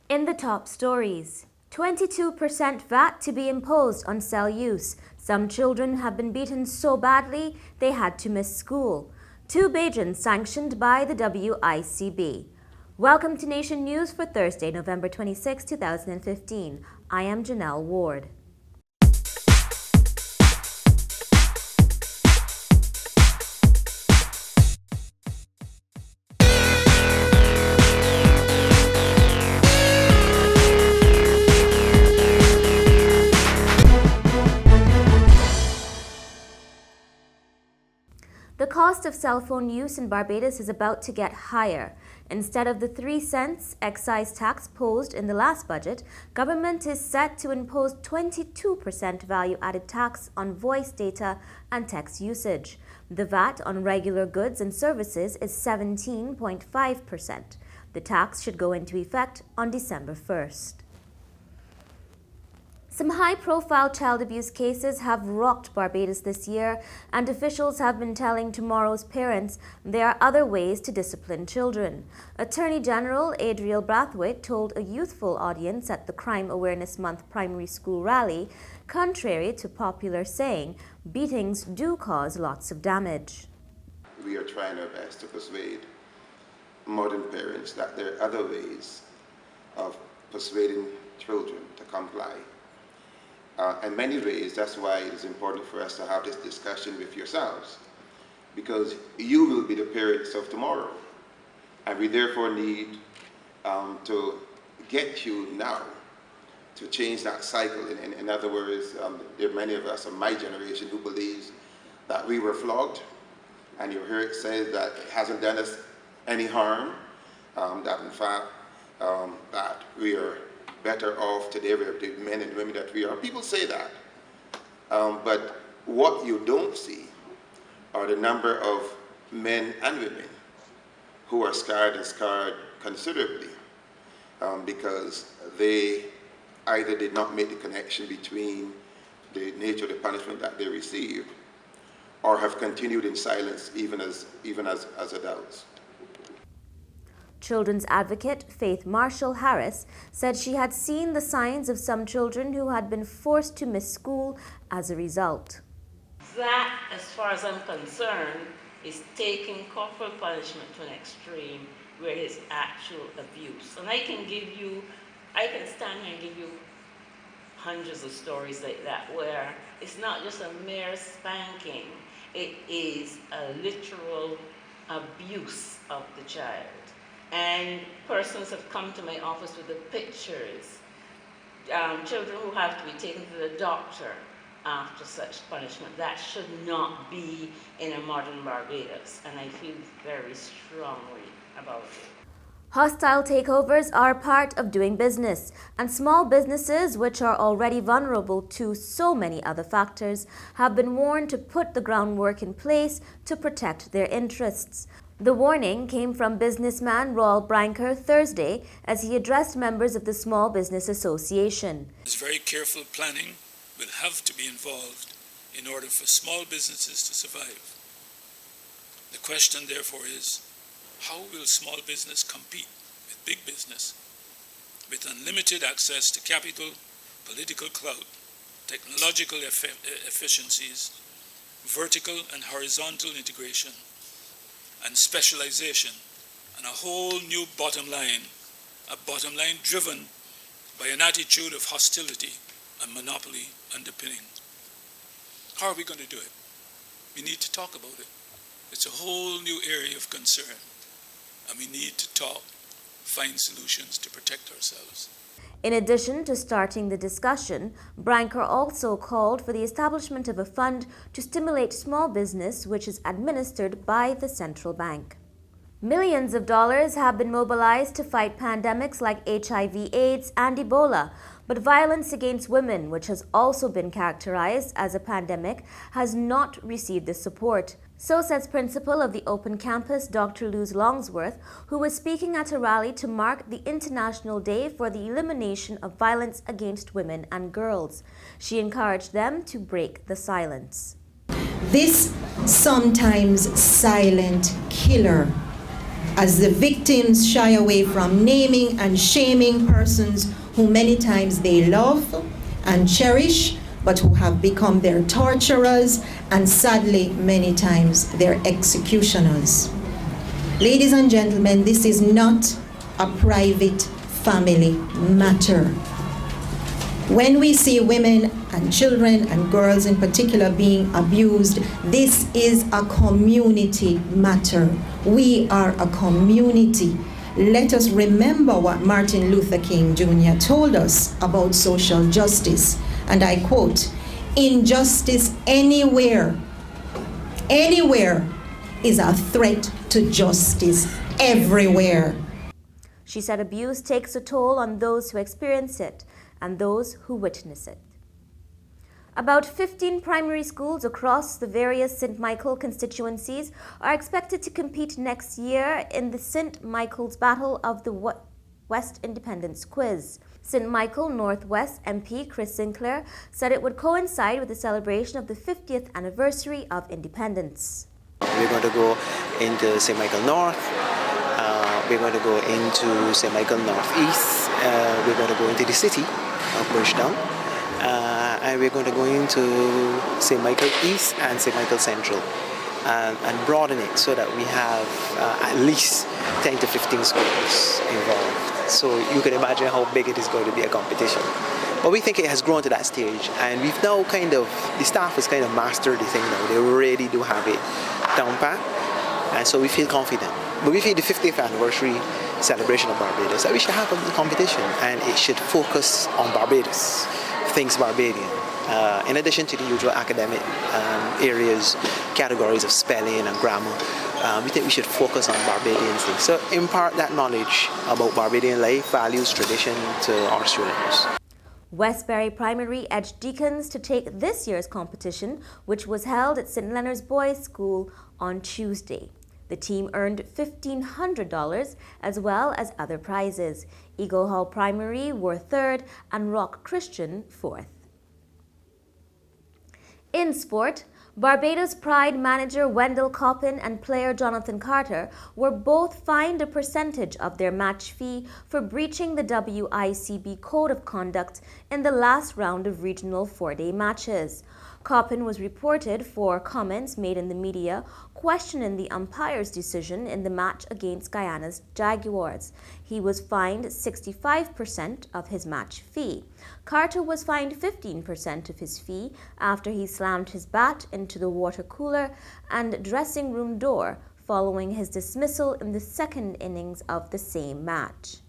In the top stories, 22% VAT to be imposed on cell use. Some children have been beaten so badly they had to miss school. 2 Bajans sanctioned by the WICB. Welcome to Nation News for Thursday, November 26, 2015. I am Janelle Ward. The cost of cell phone use in Barbados is about to get higher. Instead of the 3 cents excise tax posed in the last budget, government is set to impose 22% value-added tax on voice data and text usage. The VAT on regular goods and services is 17.5%. The tax should go into effect on December 1st. Some high-profile child abuse cases have rocked Barbados this year, and officials have been telling tomorrow's parents there are other ways to discipline children. Attorney General Adriel Brathwaite told a youthful audience at the Crime Awareness Month primary school rally, contrary to popular saying, beatings do cause lots of damage. We are trying our best to persuade modern parents that there are other ways of persuading children to comply. In many ways, that's why it is important for us to have this discussion with yourselves, because you will be the parents of tomorrow, and we therefore need to get you now to change that cycle. In other words, there are many of us of my generation who believes that we were flogged, and you hear it said that it hasn't done us any harm, that in fact that we are better off today with the men and women that we are. People say that. But what you don't see are the number of men and women who are scarred and scarred considerably because they either did not make the connection between the nature of the punishment that they received or have continued in silence even as adults. Children's advocate Faith Marshall Harris said she had seen the signs of some children who had been forced to miss school as a result. That, as far as I'm concerned, is taking corporal punishment to an extreme where it's actual abuse. And I can stand here and give you hundreds of stories like that where it's not just a mere spanking, it is a literal abuse of the child. And persons have come to my office with the pictures, children who have to be taken to the doctor after such punishment. That should not be in a modern Barbados, and I feel very strongly about it. Hostile takeovers are part of doing business, and small businesses, which are already vulnerable to so many other factors, have been warned to put the groundwork in place to protect their interests. The warning came from businessman Royal Branker Thursday as he addressed members of the Small Business Association. Very careful planning will have to be involved in order for small businesses to survive. The question, therefore, is how will small business compete with big business with unlimited access to capital, political clout, technological efficiencies, vertical and horizontal integration, and specialization, and a whole new bottom line, a bottom line driven by an attitude of hostility and monopoly underpinning. How are we going to do it? We need to talk about it. It's a whole new area of concern, and we need to talk, find solutions to protect ourselves. In addition to starting the discussion, Branker also called for the establishment of a fund to stimulate small business, which is administered by the central bank. Millions of dollars have been mobilized to fight pandemics like HIV/AIDS and Ebola, but violence against women, which has also been characterized as a pandemic, has not received the support. So says principal of the Open Campus, Dr. Luz Longsworth, who was speaking at a rally to mark the International Day for the Elimination of Violence Against Women and Girls. She encouraged them to break the silence. This sometimes silent killer as the victims shy away from naming and shaming persons who many times they love and cherish, but who have become their torturers and sadly many times their executioners. Ladies and gentlemen, this is not a private family matter. When we see women and children and girls in particular being abused, this is a community matter. We are a community. Let us remember what Martin Luther King Jr. told us about social justice. And I quote, "Injustice anywhere is a threat to justice everywhere." She said abuse takes a toll on those who experience it and those who witness it. About 15 primary schools across the various St. Michael constituencies are expected to compete next year in the St. Michael's Battle of the West Independence Quiz. St. Michael Northwest MP Chris Sinclair said it would coincide with the celebration of the 50th anniversary of independence. We're going to go into St. Michael North, we're going to go into St. Michael Northeast, we're going to go into the city of Bridgetown, and we're going to go into St. Michael East and St. Michael Central, and broaden it so that we have at least 10 to 15 schools involved. So you can imagine how big it is going to be a competition. But we think it has grown to that stage, and we've now the staff has kind of mastered the thing now. They really do have it down pat, and so we feel confident. But we feel the 50th anniversary celebration of Barbados, that we should have a competition, and it should focus on Barbados, things Barbadian. In addition to the usual academic areas, categories of spelling and grammar, we think we should focus on Barbadian things. So impart that knowledge about Barbadian life, values, tradition to our students. Westbury Primary edged Deacons to take this year's competition, which was held at St. Leonard's Boys' School on Tuesday. The team earned $1,500 as well as other prizes. Eagle Hall Primary were third and Rock Christian fourth. In sport, Barbados Pride manager Wendell Coppin and player Jonathan Carter were both fined a percentage of their match fee for breaching the WICB Code of Conduct in the last round of regional four-day matches. Coppin was reported for comments made in the media questioning the umpire's decision in the match against Guyana's Jaguars. He was fined 65% of his match fee. Carter was fined 15% of his fee after he slammed his bat into the water cooler and dressing room door following his dismissal in the second innings of the same match.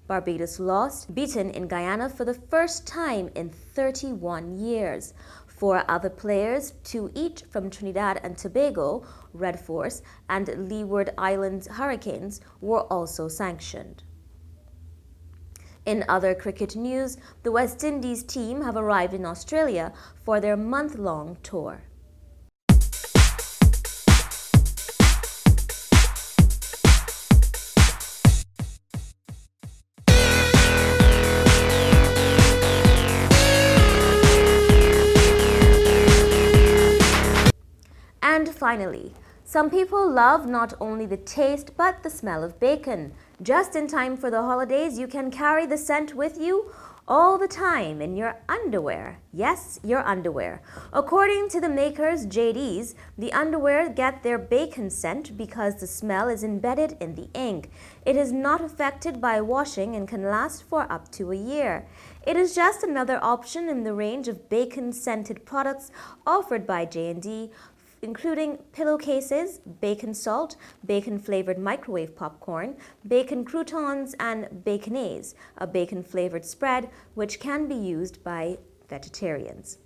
Barbados lost, beaten in Guyana for the first time in 31 years. Four other players, two each from Trinidad and Tobago, Red Force, and Leeward Islands Hurricanes, were also sanctioned. In other cricket news, the West Indies team have arrived in Australia for their month-long tour. And finally, some people love not only the taste but the smell of bacon. Just in time for the holidays, you can carry the scent with you all the time in your underwear. Yes, your underwear. According to the makers, JD's, the underwear get their bacon scent because the smell is embedded in the ink. It is not affected by washing and can last for up to a year. It is just another option in the range of bacon-scented products offered by J&D, including pillowcases, bacon salt, bacon-flavored microwave popcorn, bacon croutons, and baconaise, a bacon-flavored spread which can be used by vegetarians.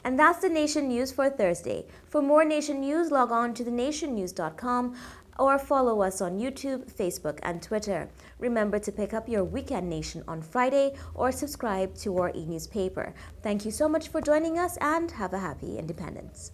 And that's the Nation News for Thursday. For more Nation News, log on to thenationnews.com or follow us on YouTube, Facebook, and Twitter. Remember to pick up your Weekend Nation on Friday or subscribe to our e-newspaper. Thank you so much for joining us and have a happy independence.